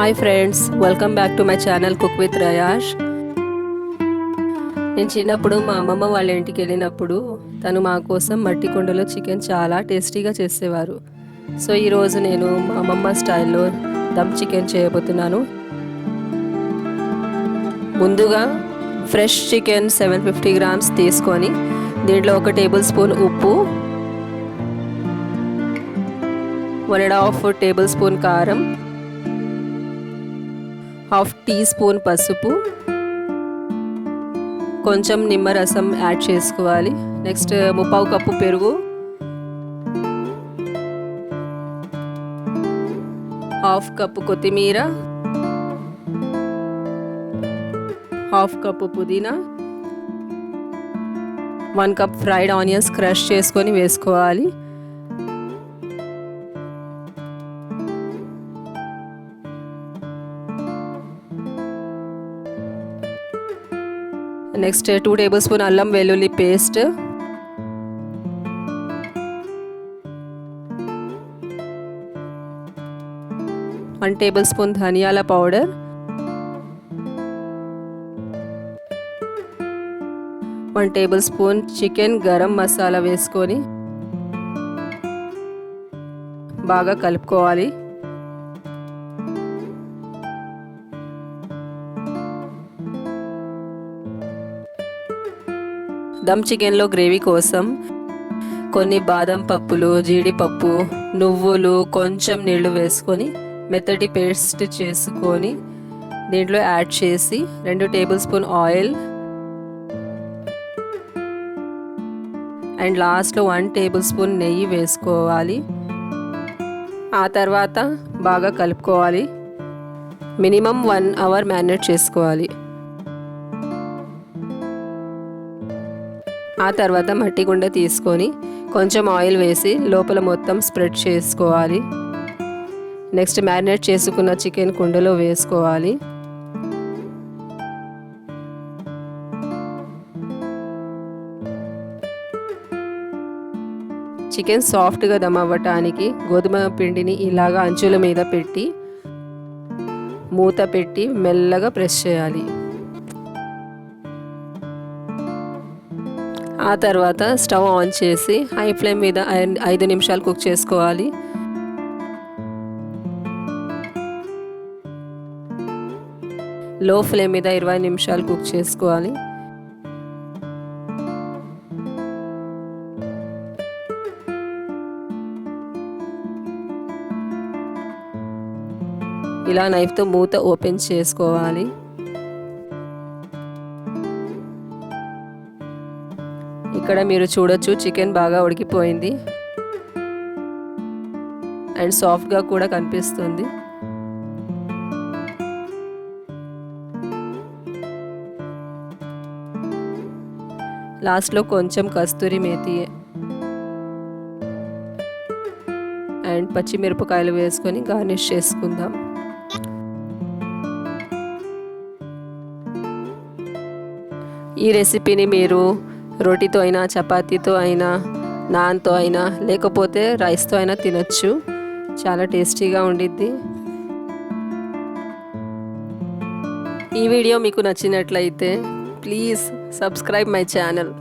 Hi friends, welcome back to my channel cook with Rayash. నేను చిన్నప్పుడు మా అమ్మమ్మ వాళ్ళ ఇంటికి వెళ్ళినప్పుడు తను మా కోసం మట్టి కుండలో చికెన్ చాలా టేస్టీగా చేసేవారు. సో ఈరోజు నేను మా అమ్మమ్మ స్టైల్లో దమ్ చికెన్ చేయబోతున్నాను. ముందుగా ఫ్రెష్ చికెన్ 750 గ్రామ్స్ తీసుకొని దీంట్లో 1 టేబుల్ స్పూన్ ఉప్పు, 1.5 టేబుల్ స్పూన్ కారం, 1/2 టీ స్పూన్ పసుపు, కొంచెం నిమ్మరసం యాడ్ చేసుకోవాలి. నెక్స్ట్ 1/4 కప్పు పెరుగు, 1/2 కప్పు కొత్తిమీర, 1/2 కప్పు పుదీనా, 1 కప్ ఫ్రైడ్ ఆనియన్స్ క్రష్ చేసుకొని వేసుకోవాలి. నెక్స్ట్ 2 టేబుల్ స్పూన్ అల్లం వెల్లుల్లి పేస్ట్, 1 టేబుల్ స్పూన్ ధనియాల powder, 1 table spoon chicken garam masala వేసుకొని బాగా కలుపుకోవాలి. దమ్ చికెన్లో గ్రేవీ కోసం కొన్ని బాదం పప్పులు, జీడిపప్పు, నువ్వులు, కొంచెం నీళ్లు వేసుకొని మెత్తటి పేస్ట్ చేసుకొని దీంట్లో యాడ్ చేసి 2 టేబుల్ స్పూన్ ఆయిల్ అండ్ లాస్ట్లో 1 టేబుల్ స్పూన్ నెయ్యి వేసుకోవాలి. ఆ తర్వాత బాగా కలుపుకోవాలి. మినిమం 1 అవర్ మ్యారినేట్ చేసుకోవాలి. ఆ తర్వాత మట్టి కుండ తీసుకొని కొంచెం ఆయిల్ వేసి లోపల మొత్తం స్ప్రెడ్ చేసుకోవాలి. నెక్స్ట్ మ్యారినేట్ చేసుకున్న చికెన్ కుండలో వేసుకోవాలి. చికెన్ సాఫ్ట్గా దమ్ అవ్వటానికి గోధుమ పిండిని ఇలాగా అంచుల మీద పెట్టి మూత పెట్టి మెల్లగా ప్రెస్ చేయాలి. ఆ తర్వాత స్టవ్ ఆన్ చేసి హై ఫ్లేమ్ మీద 5 నిమిషాలు కుక్ చేసుకోవాలి. లో ఫ్లేమ్ మీద 20 నిమిషాలు కుక్ చేసుకోవాలి. ఇలా నైఫ్తో మూత ఓపెన్ చేసుకోవాలి. ఇక్కడ మీరు చూడొచ్చు, చికెన్ బాగా ఉడికిపోయింది అండ్ సాఫ్ట్గా కూడా కనిపిస్తుంది. లాస్ట్లో కొంచెం కస్తూరి మేతి అండ్ పచ్చిమిరపకాయలు వేసుకొని గార్నిష్ చేసుకుందాం. ఈ రెసిపీని మీరు రోటీతో అయినా, చపాతీతో అయినా, నాన్తో అయినా, లేకపోతే రైస్తో అయినా తినొచ్చు. చాలా టేస్టీగా ఉండిద్ది. ఈ వీడియో మీకు నచ్చినట్లయితే ప్లీజ్ సబ్స్క్రైబ్ మై ఛానల్.